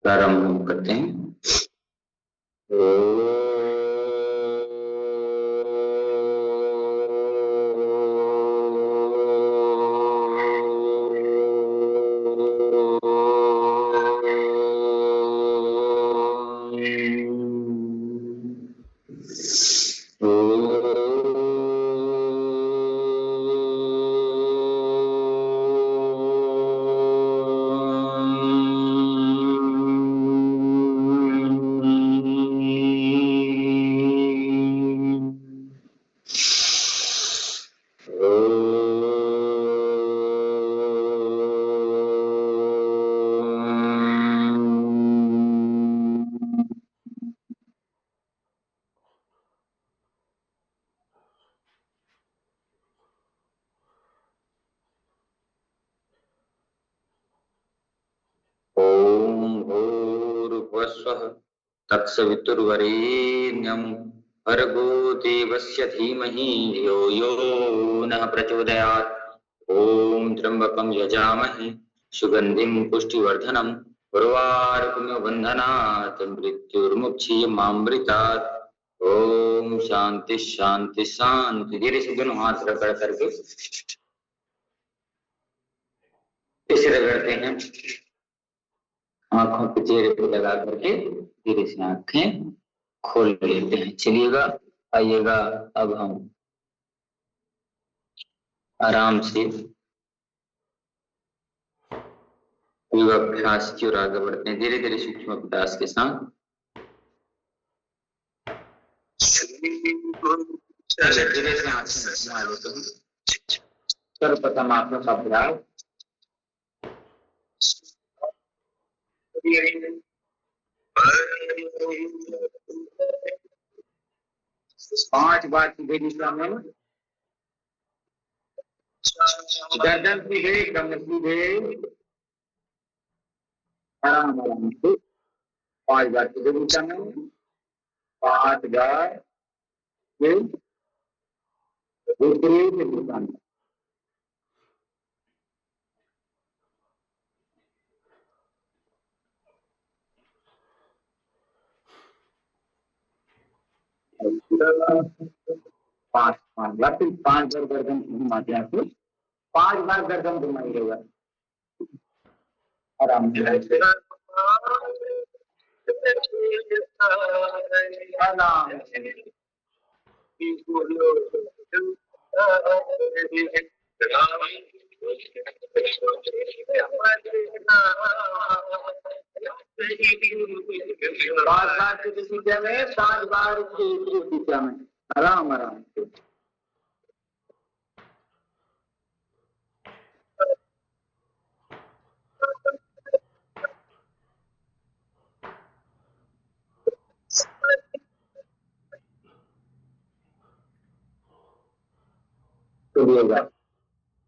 प्रारंभ हम करते हैं। तत्सवितुर्वरेण्यं भर्गो देवस्य धीमहि धियो यो नः प्रचोदयात्। ओम त्र्यंबकं यजामहे सुगंधिं पुष्टिवर्धनम् उर्वारुकमिव बन्धनात् मृत्युर्मुक्षीयमामृतात्। ओम शांति शांति शांति। धीरे से दोनों हाथ रगड़ करके इसे रगड़ते हैं, आंखों पे चेहरे पे लगा करके धीरे से आंखें खोल लेते हैं। चलिएगा, आइएगा, अब हम आराम से योगाभ्यास की ओर आगे बढ़ते हैं, धीरे धीरे सूक्ष्म अभ्यास के साथ। धीरे से आंखें सर्वप्रथम आत्मा का अभ्यास। 5 बार सीधे दिशा में, गर्दन सीधे, कमर सीधे, आराम आराम से 5 बार सीधे दिशा में, 5 बार दूसरी दिशा में। पांच बार, फिर 5 बार गर्दन घुमाते हैं, फिर 5 बार गर्दन घुमाइएगा आराम से। बार बार की दिशा में, 5 बार की दिशा में, आराम आराम से।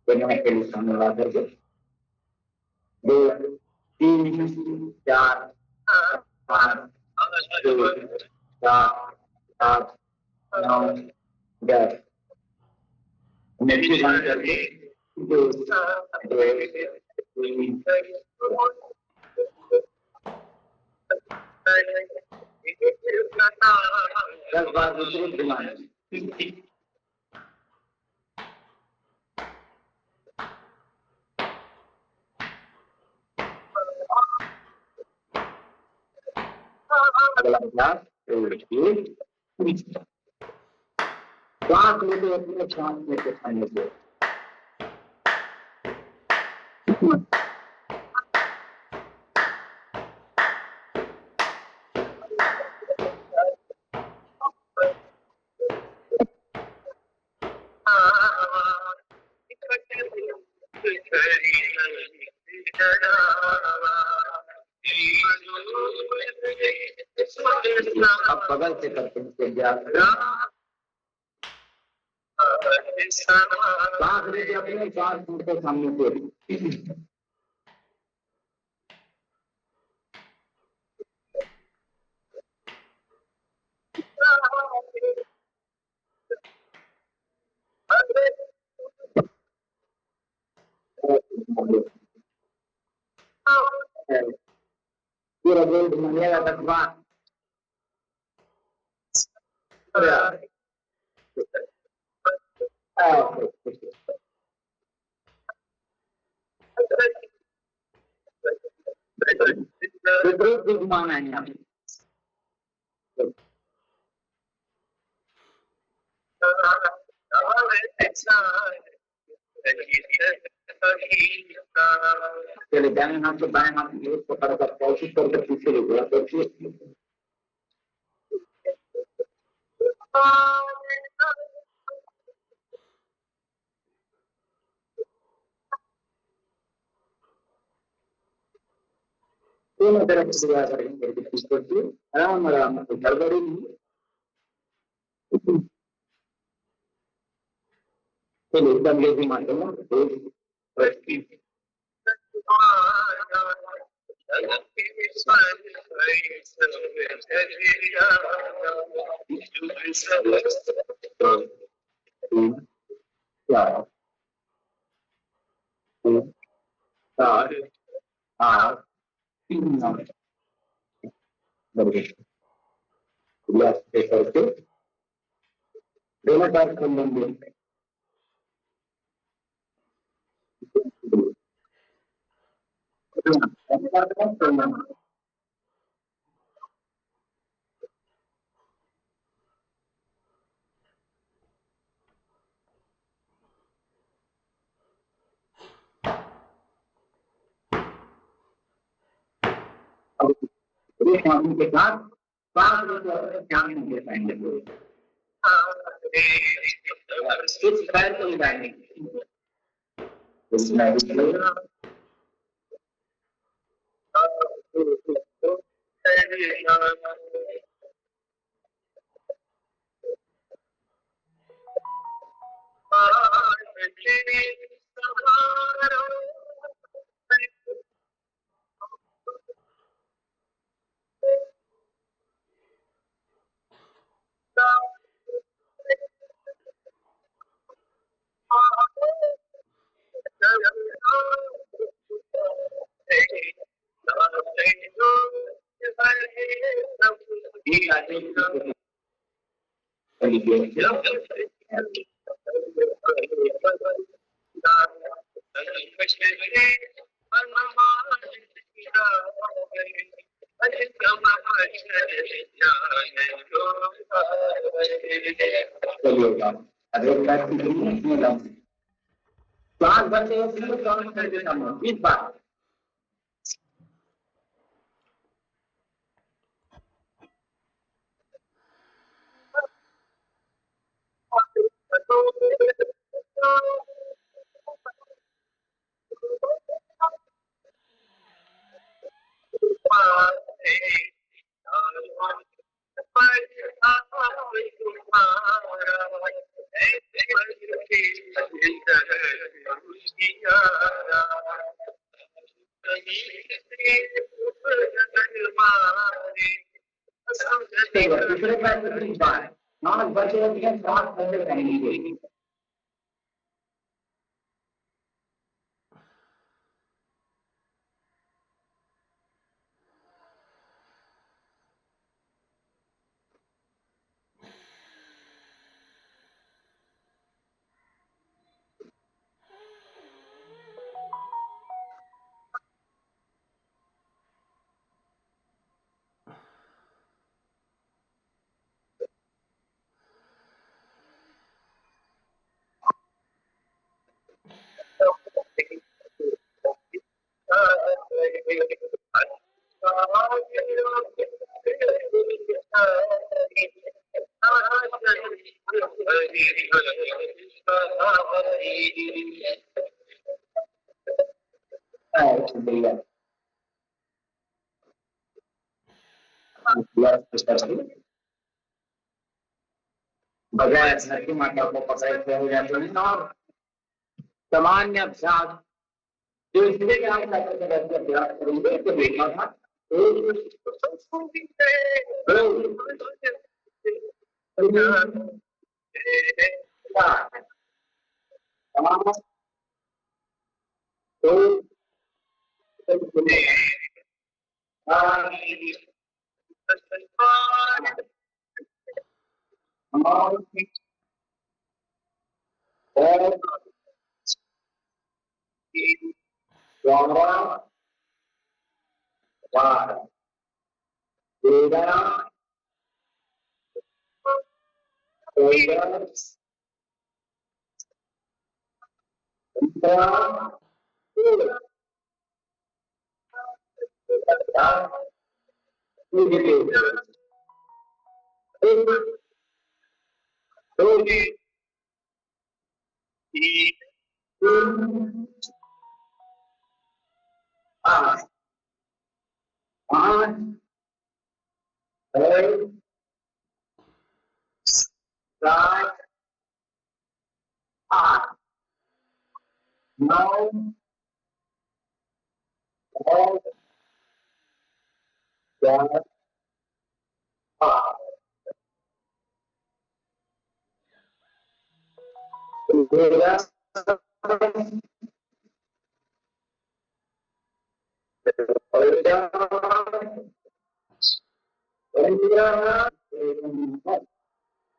बनने के लिए सामने ला करके 2 3 4 5 6 7 8 9 10 नेक्स्ट बंद करके 2 3 10 बार दूसरी घुमाना। अगला अभ्यास श्वास लेते अपने श्वास लेते खाने से। अब बगल से करते हैं, सांस लेते अपने सांस छोड़ते सामने से। पूरा gol de manera adequada. Terus gimana ya? चले जाएंगे हाथ से बाएं हाथ की ओर पकड़ कर कोशिश करके पीछे ले गया तो दोनों तरफ से प्रयास करेंगे कोशिश करके आराम आराम से गड़बड़ी चलो एकदम लेजी मारते हैं करके दोनों बार कर लेंगे के साथ 5 रुपये ध्यान नहीं दे पाएंगे कुछ पैर को लगाएंगे पांच बच्चे कर देता हूँ 20 बार दूसरे पैर 20 बार 9 बच्चे 7 बच्चे रहेंगे बजाय धरती माता को पकड़ते हो जाते हैं और सामान्य अभ्यास जो इसलिए कि आप अभ्यास करेंगे तो देखा था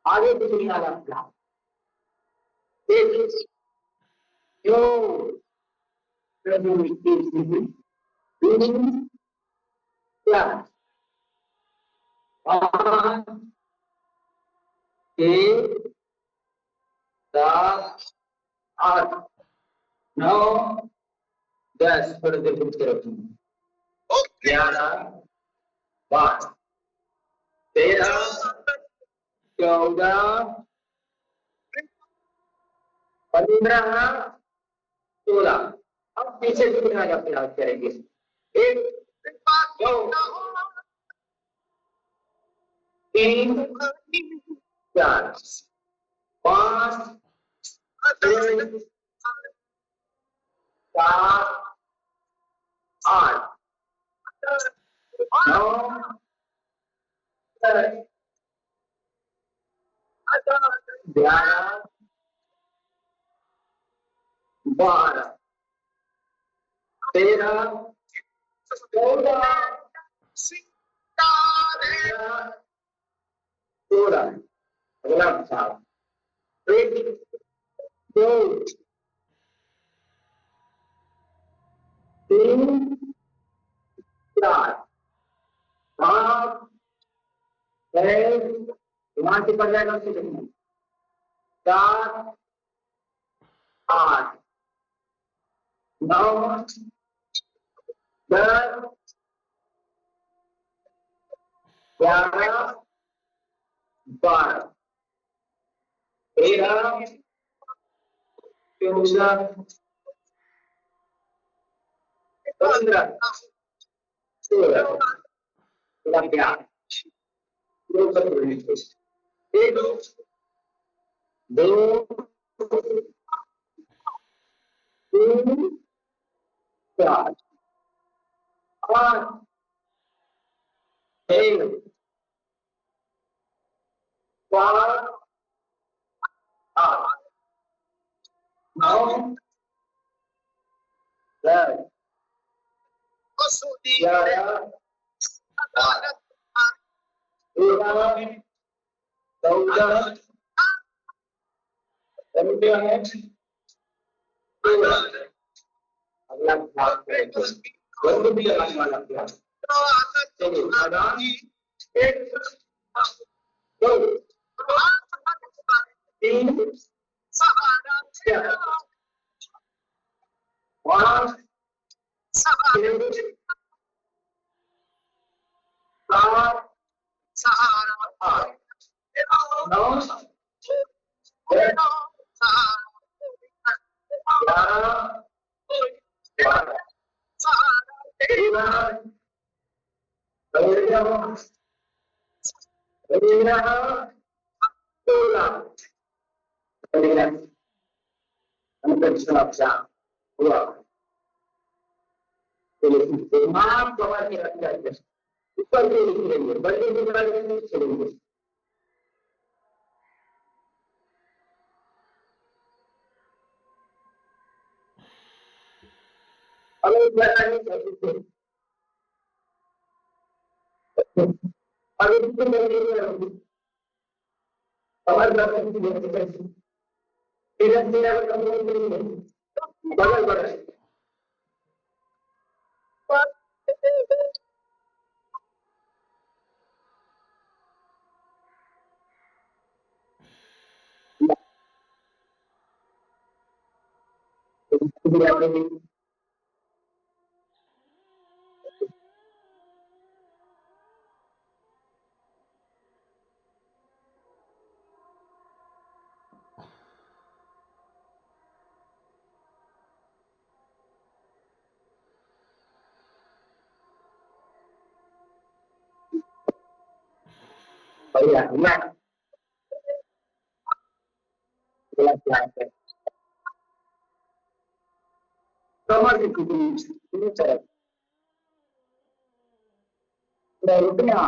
आगे कुछ नहीं आ रहा जो क्या 5, 6, 7, 8, 9, 10 थोड़ी देर कुछ रखूंगी 11, 12, 13, 14, 15, 16 अब पीछे से कितना का प्रयास करेंगे 1, 2, 3, 4, 5, 6, 7, 8, 9, 10, 11, 12, 13, 14, 16 अगला साल 1, 2, 3, 4, 5, 6 वहां से पड़ जाएगा 7, 8, 9, 10, 11, 12, 13, 14, 15, 16 क्या 1, 2, 3, 4, 5, 6, 7, 8, 9, 10, 11, 12, 13, 14, 15, 16 अगला भाग करेंगे बंद भी लगाने वाला प्लान चलिए आगामी 1, 2, 3, 4, 5, 6, 7, 8, 9, 10, 11, 12, 13, 16 हुआ माप कवर के रख जाते ऊपर से लिख लेंगे बड़े निकाल के चलेंगे अब एक बताने अगर इसको करेंगे हमारे रास्ते की व्यक्ति कैसी इधर से अगर कंट्रोल करेंगे बगल बगल बढ़िया मैं बोला क्या है समझ की चल रुकना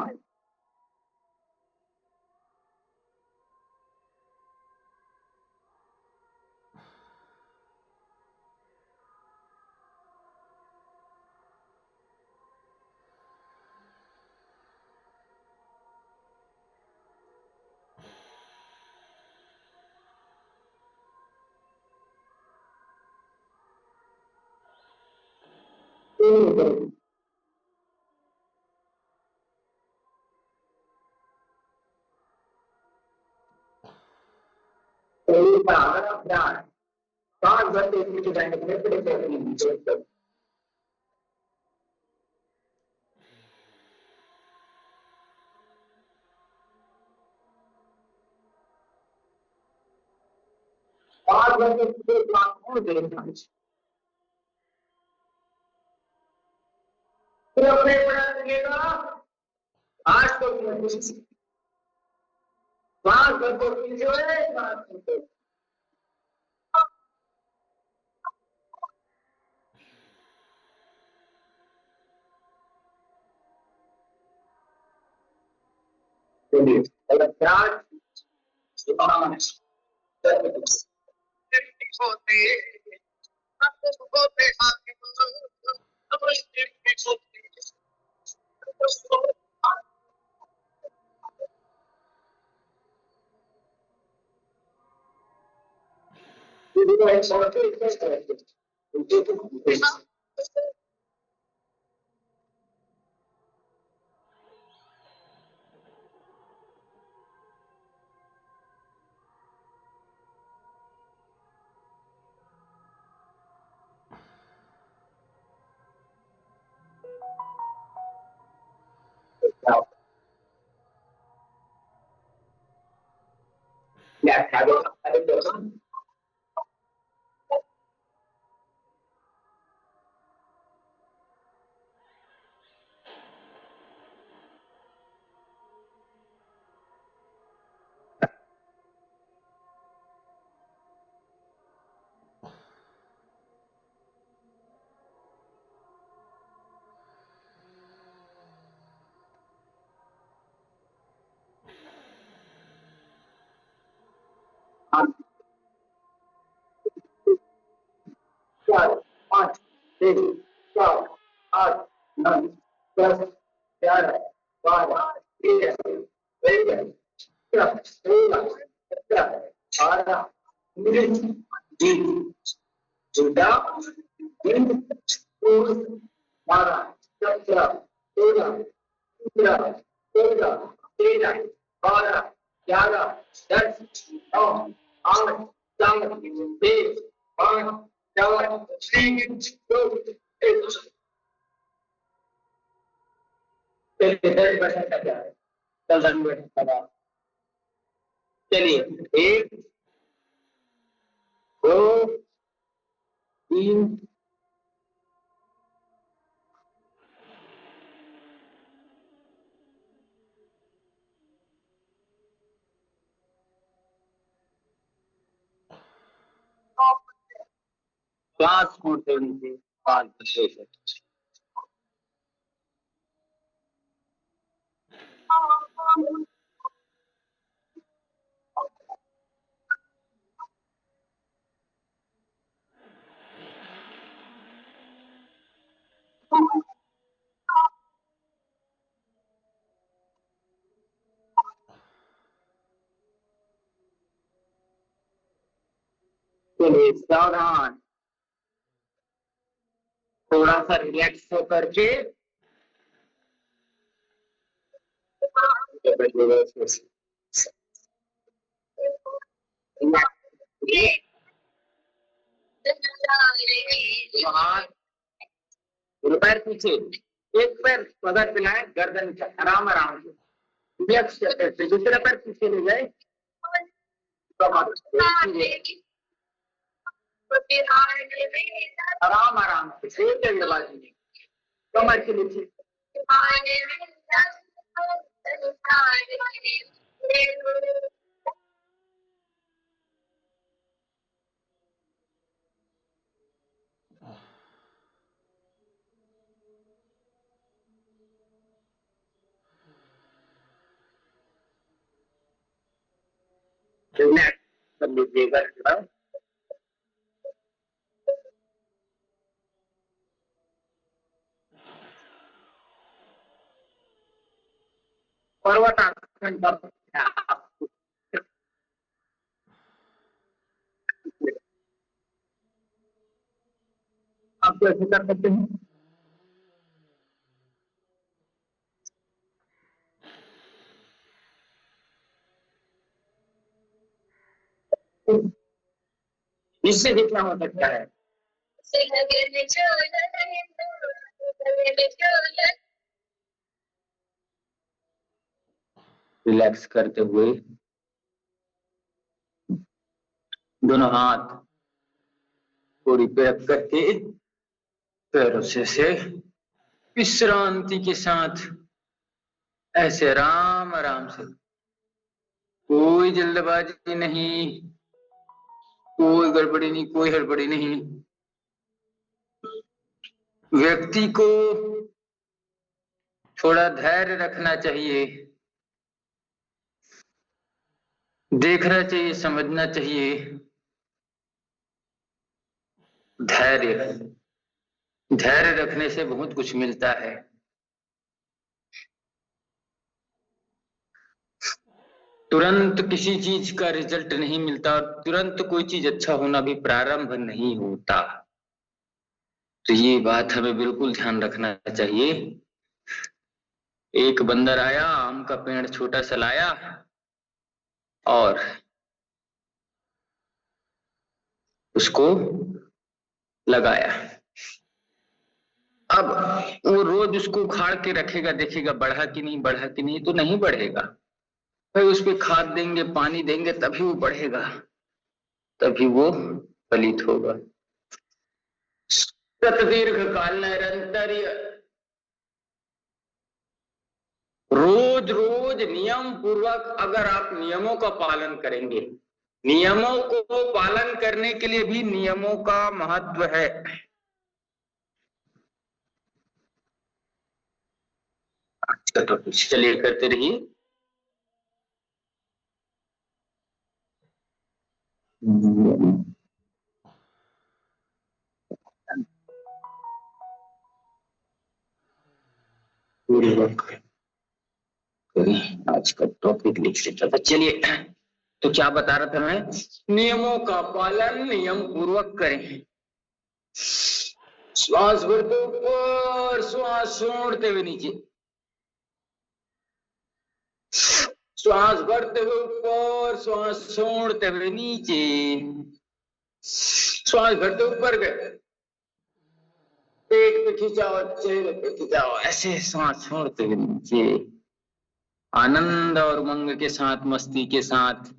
ध्यान 5 घंटे इसके जाएंगे 5 घंटे कौन देखना फिर अपने पढ़ा आज तो 5 घंटे जो है 5 घंटे चलिए अगर प्याज चार 5 चलिए 1 2 3 5 फुट से नीचे 5 चलिए सावधान, थोड़ा सा रिलैक्स होकर के पैर पीछे, एक पैर पकड़ पिलाए, गर्दन आराम आराम से रिलैक्स करते, दूसरा पैर पीछे ले जाए, आराम आराम से एक जल्दबाजी नहीं, कमर के नीचे रिलैक्स कर लीजिएगा। पर्वतासन का आप कैसे कर सकते हैं? इससे कितना हो सकता है? रिलैक्स करते हुए दोनों हाथ पूरी पे रख करके पैरों से विश्रांति के साथ ऐसे आराम आराम से, कोई जल्दबाजी नहीं, कोई गड़बड़ी नहीं, कोई हड़बड़ी नहीं। व्यक्ति को थोड़ा धैर्य रखना चाहिए, देखना चाहिए, समझना चाहिए। धैर्य रखने से बहुत कुछ मिलता है। तुरंत किसी चीज का रिजल्ट नहीं मिलता और तुरंत कोई चीज अच्छा होना भी प्रारंभ नहीं होता। तो ये बात हमें बिल्कुल ध्यान रखना चाहिए। एक बंदर आया, आम का पेड़ छोटा सा लाया और उसको लगाया। अब वो रोज उसको उखाड़ के रखेगा, देखेगा बढ़ा कि नहीं, बढ़ा कि नहीं, तो नहीं बढ़ेगा। फिर उस पर खाद देंगे, पानी देंगे, तभी वो बढ़ेगा, तभी वो फलित होगा। दीर्घ काल निरंतर रोज रोज नियम पूर्वक अगर आप नियमों का पालन करेंगे, नियमों को पालन करने के लिए भी नियमों का महत्व है। तो चलिए करते रहिए। आज का टॉपिक लिख लेता था। चलिए, तो क्या बता रहा था मैं? नियमों का पालन नियम पूर्वक करें। श्वास भरते ऊपर, श्वास छोड़ते हुए नीचे, श्वास भरते हुए ऊपर, श्वास छोड़ते हुए नीचे, श्वास भरते ऊपर गए, पेट पे खिंचाओ, चेहरे पे खिंचाओ, ऐसे श्वास छोड़ते हुए नीचे, आनंद और उमंग के साथ, मस्ती के साथ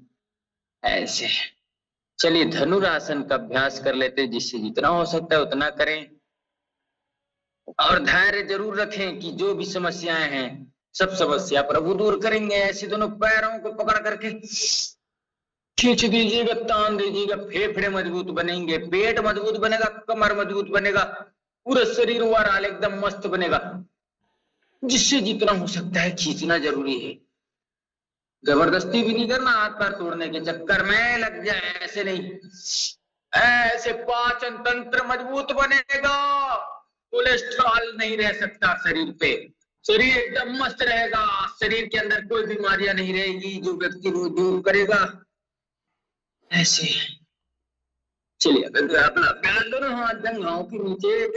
ऐसे। चलिए धनुरासन का अभ्यास कर लेते हैं, जिससे जितना हो सकता है उतना करें और धैर्य जरूर रखें कि जो भी समस्याएं हैं सब समस्या प्रभु दूर करेंगे। ऐसे दोनों पैरों को पकड़ करके खींच दीजिएगा, तान दीजिएगा, फेफड़े मजबूत बनेंगे, पेट मजबूत बनेगा, कमर मजबूत बनेगा, पूरा शरीर ओवरऑल एकदम मस्त बनेगा। जिससे जितना हो सकता है खींचना जरूरी है, जबरदस्ती भी नहीं करना, हाथ पैर तोड़ने के चक्कर में लग जाए, ऐसे नहीं। ऐसे पाचन तंत्र मजबूत बनेगा, कोलेस्ट्रॉल नहीं रह सकता शरीर पे, शरीर एकदम मस्त रहेगा, शरीर के अंदर कोई बीमारियां नहीं रहेगी, जो व्यक्ति रोज दूर करेगा। ऐसे चलिए अपना अभ्यास दोनों हाथ जंघाओं के नीचे,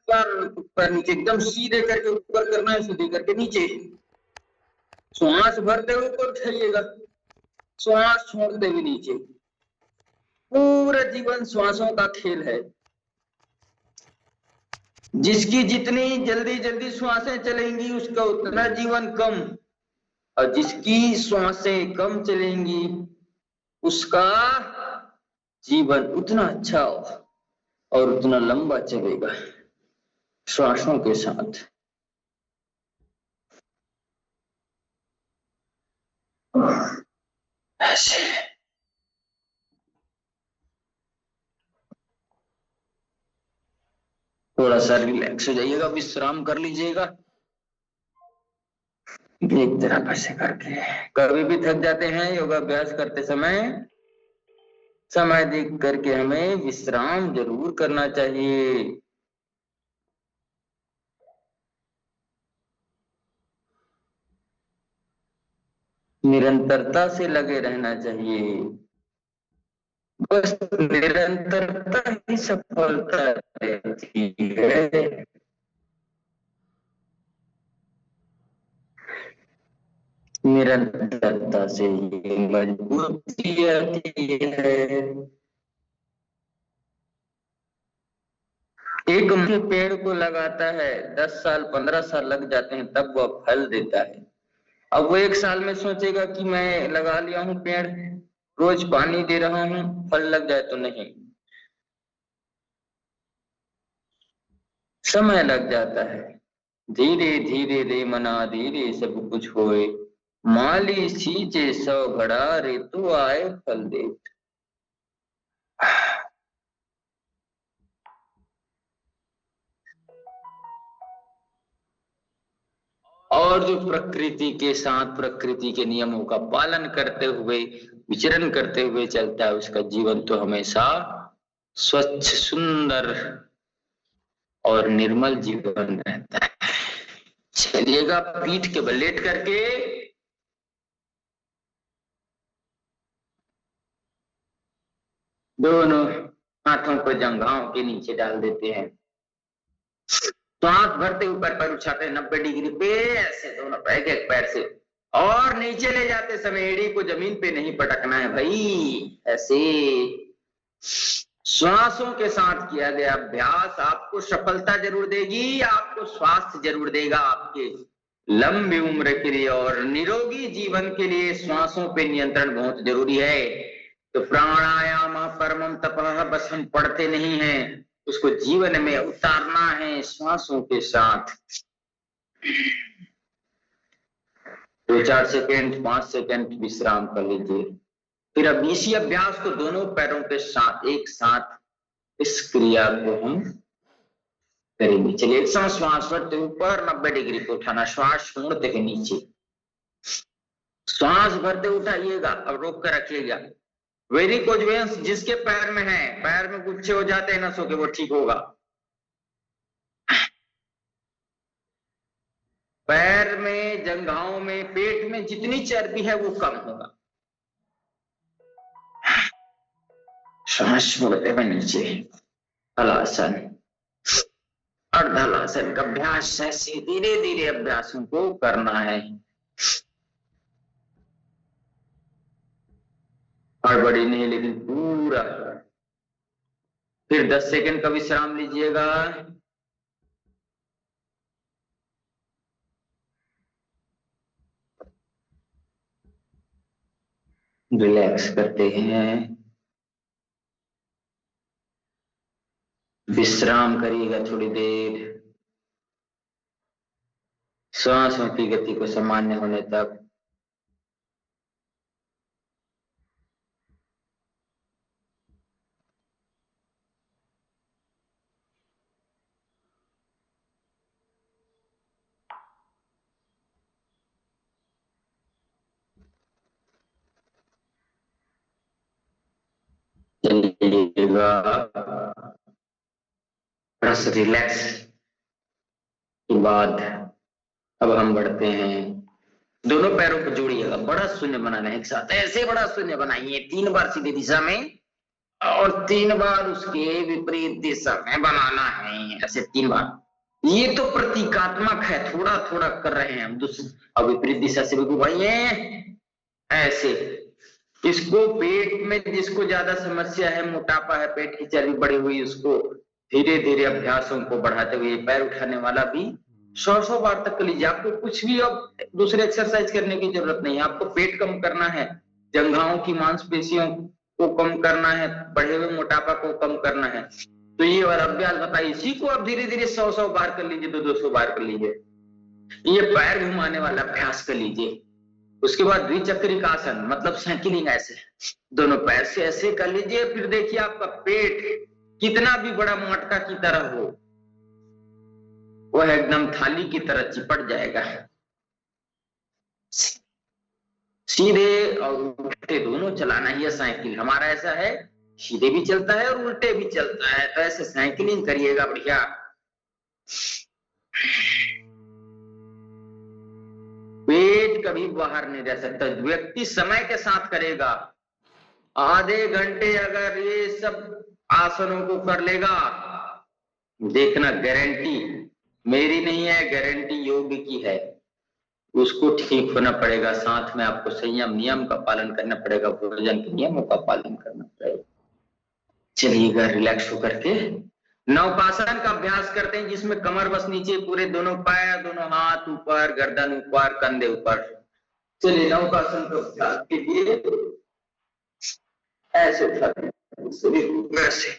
पर नीचे एकदम सीधे करके ऊपर करना है, सीधे करके नीचे। श्वास भरते हुए ऊपर उठाइएगा, श्वास छोड़ते हुए नीचे। पूरा जीवन श्वासों का खेल है। जिसकी जितनी जल्दी जल्दी श्वासें चलेंगी उसका उतना जीवन कम, और जिसकी श्वासें कम चलेंगी उसका जीवन उतना अच्छा और उतना लंबा चलेगा। श्वासों के साथ ऐसे थोड़ा सा रिलैक्स हो जाइएगा, विश्राम कर लीजिएगा एक तरह से करके। कभी भी थक जाते हैं योगाभ्यास करते समय देख करके हमें विश्राम जरूर करना चाहिए। निरंतरता से लगे रहना चाहिए, बस निरंतरता ही सफलता रहती है। निरंतरता से ये मजबूती आती है। एक पेड़ को लगाता है 10 साल 15 साल लग जाते हैं तब वह फल देता है। अब वो 1 साल में सोचेगा कि मैं लगा लिया हूं पेड़, रोज पानी दे रहा हूं, फल लग जाए तो नहीं, समय लग जाता है। धीरे धीरे रे मना धीरे सब कुछ होए, माली सींचे 100 घड़ा ऋतु आए फल दे। और जो प्रकृति के साथ प्रकृति के नियमों का पालन करते हुए विचरण करते हुए चलता है उसका जीवन तो हमेशा स्वच्छ सुंदर और निर्मल जीवन रहता है। चलिएगा पीठ के बल लेट करके दोनों हाथों को जंघाओं के नीचे डाल देते हैं। सांस भरते ऊपर पैर उठाते हैं 90 डिग्री पे, ऐसे दोनों पैर एक पैर से, और नीचे ले जाते समय एड़ी को जमीन पे नहीं पटकना है भाई, ऐसे। श्वासों के साथ किया गया अभ्यास आपको सफलता जरूर देगी, आपको स्वास्थ्य जरूर देगा, आपके लंबी उम्र के लिए और निरोगी जीवन के लिए श्वासों पे नियंत्रण बहुत जरूरी है। तो प्राणायाम परमम तपः बस हम पढ़ते नहीं हैं, उसको जीवन में उतारना है श्वासों के साथ। 2-4 सेकेंड 5 सेकेंड विश्राम कर लीजिए। फिर अब इसी अभ्यास को दोनों पैरों के साथ एक साथ इस क्रिया को हम करेंगे। चलिए एक समय श्वास भरते ऊपर 90 डिग्री को उठाना, श्वास छोड़ते हुए नीचे, श्वास भरते उठाइएगा, अब रोक कर रखिएगा। वेरिकोज वेन्स जिसके पैर में है, पैर में गुच्छे हो जाते हैं नसों के, वो ठीक होगा। पैर में जंघाओं में पेट में जितनी चर्बी है वो कम होगा। श्वास छोड़ते हुए नीचे, हलासन अर्धहलासन का अभ्यास ऐसे धीरे धीरे अभ्यासों को करना है। हड़बड़ी नहीं लेकिन पूरा। फिर 10 सेकंड का विश्राम लीजिएगा। रिलैक्स करते हैं, विश्राम करिएगा थोड़ी देर, सांसों की गति को सामान्य होने तक। चलिएगा बस रिलैक्स के बाद अब हम बढ़ते हैं। दोनों पैरों को जोड़िएगा, बड़ा शून्य बनाना है एक साथ, ऐसे बड़ा शून्य बनाइए 3 बार सीधी दिशा में, और 3 बार उसके विपरीत दिशा में बनाना है, ऐसे 3 बार। ये तो प्रतीकात्मक है, थोड़ा थोड़ा कर रहे हैं हम। अब विपरीत दिशा से भी घुमाइए ऐसे। इसको पेट में जिसको ज्यादा समस्या है, मोटापा है, पेट की चर्बी बढ़ी हुई, उसको धीरे धीरे अभ्यासों को बढ़ाते हुए पैर उठाने वाला भी 100 बार तक कर लीजिए। आपको कुछ भी अब दूसरे एक्सरसाइज करने की जरूरत नहीं है। आपको पेट कम करना है, जंघाओं की मांसपेशियों को कम करना है, बढ़े हुए मोटापा को कम करना है, तो ये वाला अभ्यास बताइए। इसी को आप धीरे धीरे 100 बार कर लीजिए, 200 बार कर लीजिए। ये पैर घुमाने वाला अभ्यास कर लीजिए। उसके बाद द्विचक्रिक आसन, मतलब साइकिलिंग, ऐसे दोनों पैर से ऐसे कर लीजिए। फिर देखिए आपका पेट कितना भी बड़ा मटका की तरह हो, वह एकदम थाली की तरह चिपट जाएगा। सीधे और उल्टे दोनों चलाना ही है साइकिल। हमारा ऐसा है, सीधे भी चलता है और उल्टे भी चलता है, तो ऐसे साइकिलिंग करिएगा बढ़िया। पेट कभी बाहर नहीं रह सकता। व्यक्ति समय के साथ करेगा। आधे घंटे अगर ये सब आसनों को कर लेगा, देखना, गारंटी मेरी नहीं है, गारंटी योग की है। उसको ठीक होना पड़ेगा, साथ में आपको संयम नियम का पालन करना पड़ेगा, भोजन के नियमों का पालन करना पड़ेगा। चलिएगा रिलैक्स होकर के नौकासन का अभ्यास करते हैं, जिसमें कमर बस नीचे, पूरे दोनों पैर, दोनों हाथ ऊपर, गर्दन ऊपर, कंधे ऊपर। चलिए नौकासन का अभ्यास कीजिए। ऐसे उठाते हैं शरीर को, ऐसे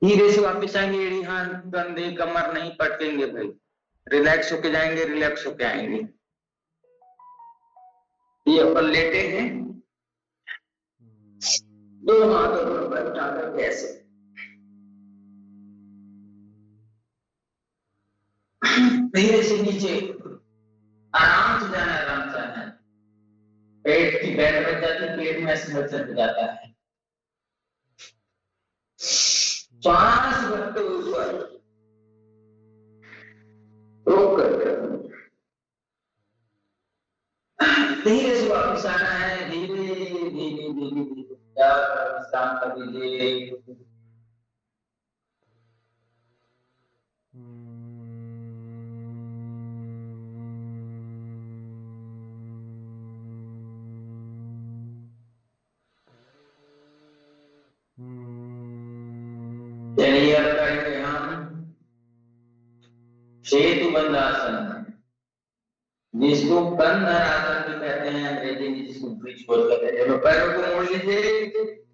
धीरे से वापिस आएंगे। एड़ी, हाथ, कंधे, कमर नहीं पटकेंगे भाई। रिलैक्स होके जाएंगे, रिलैक्स होके आएंगे। ये अपन लेटे हैं, दो हाथ दोनों पैर उठा करके ऐसे धीरे से नीचे, आराम से जाना, आराम से आना। पेट की बैंड बच जाती है, पेट में ऐसे हलचल जाता है। श्वास भरते हुए रोक कर धीरे से वापस आना है। धीरे धीरे धीरे धीरे विश्राम कर दीजिए। चलिए अब करेंगे हम सेतु बंध आसन, जिसको कंधर आसन भी कहते हैं अंग्रेजी में, जिसको ब्रिज बोल कहते हैं। दोनों पैरों को मोड़ लीजिए,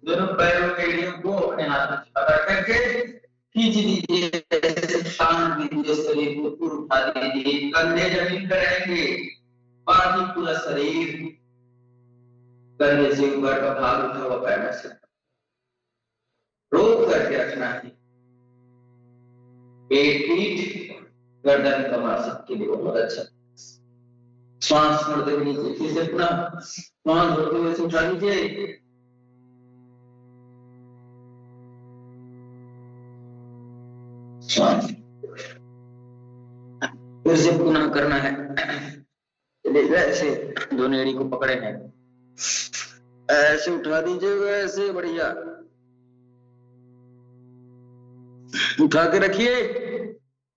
दोनों पैरों के एड़ियों को अपने हाथ में पकड़ करके खींच दीजिए, शांत दीजिए, शरीर को ऊपर उठा दीजिए। कंधे जमीन पर रहेंगे, बाकी पूरा शरीर कंधे से ऊपर का भाग उठा हुआ पैर से रोक करके रखना है। पेट, पीठ, गर्दन, कमर सबके लिए बहुत अच्छा। श्वास छोड़ते हुए नीचे, फिर से पूरा श्वास छोड़ते हुए से उठा लीजिए। श्वास फिर से पुनः करना है। ऐसे दोनों एड़ी को पकड़े हैं, ऐसे उठा दीजिए, ऐसे बढ़िया उठा के रखिए।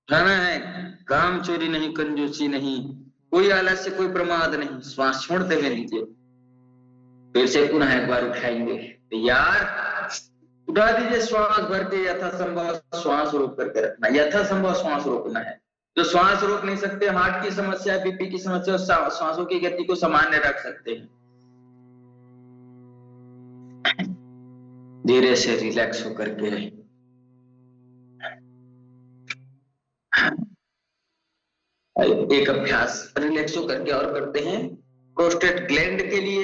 उठाना है, काम चोरी नहीं, कंजूसी नहीं, कोई आलस्य, कोई प्रमाद नहीं। श्वास छोड़ते हुए लीजिए, फिर से पुनः एक बार उठाएंगे। तैयार, उठा दीजिए। श्वास भर के यथासंभव श्वास रोक करके रखना, यथासंभव श्वास रोकना है। जो श्वास रोक नहीं सकते, हार्ट की समस्या, बीपी की समस्या, श्वासों की गति को सामान्य रख सकते हैं। धीरे से रिलैक्स होकर के एक अभ्यास रिलैक्स होकर के और करते हैं। प्रोस्टेट ग्लैंड के लिए,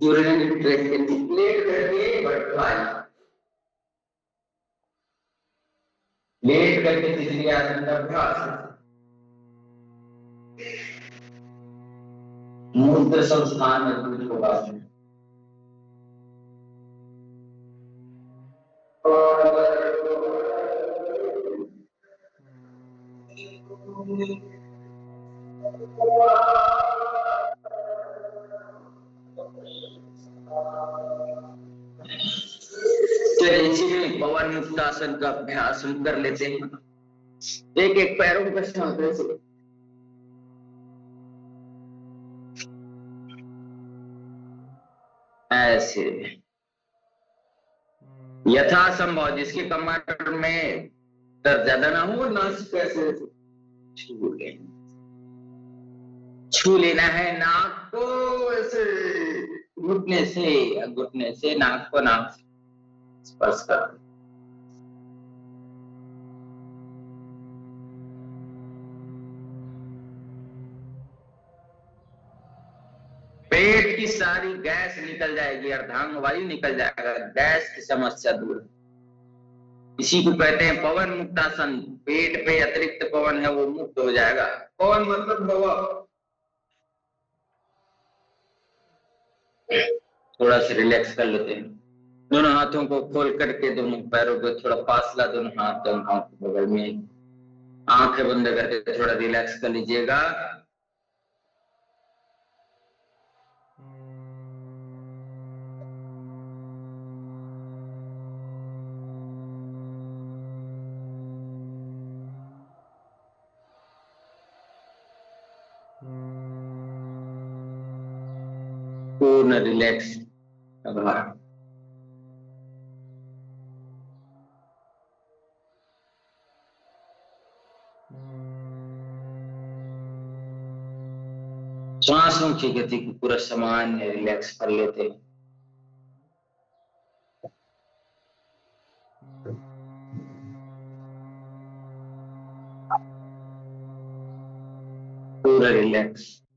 यूरिनरी ट्रैक्ट के लिए लेट करके बटरफ्लाई, लेट करके तीसरी आसन का अभ्यास। मूत्र संस्थान मजबूत होगा। देखिए पवन मुक्तासन का अभ्यास हम कर लेते हैं। एक एक पैरों के साथ ऐसे यथासंभव, जिसके कमर में दर्द ज्यादा ना हो, नाक ऐसे छू लेना है नाक को, ऐसे घुटने से नाक को नाक स्पर्श कर। पेट की सारी गैस निकल जाएगी, अर्धांग वायु निकल जाएगा, गैस की समस्या दूर। इसी को कहते हैं पवन मुक्तासन। पेट पे अतिरिक्त पवन है वो मुक्त हो जाएगा। पवन मतलब हवा। थोड़ा सा रिलैक्स कर लेते हैं। दोनों हाथों को खोल करके दोनों पैरों को थोड़ा फासला, दोनों हाथ दोनों के बगल में, आंखें बंद करके थोड़ा रिलैक्स कर लीजिएगा। पूर्ण रिलैक्स। श्वासों की गति को पूरा सामान्य रिलैक्स कर लेते हैं। पूरा रिलैक्स।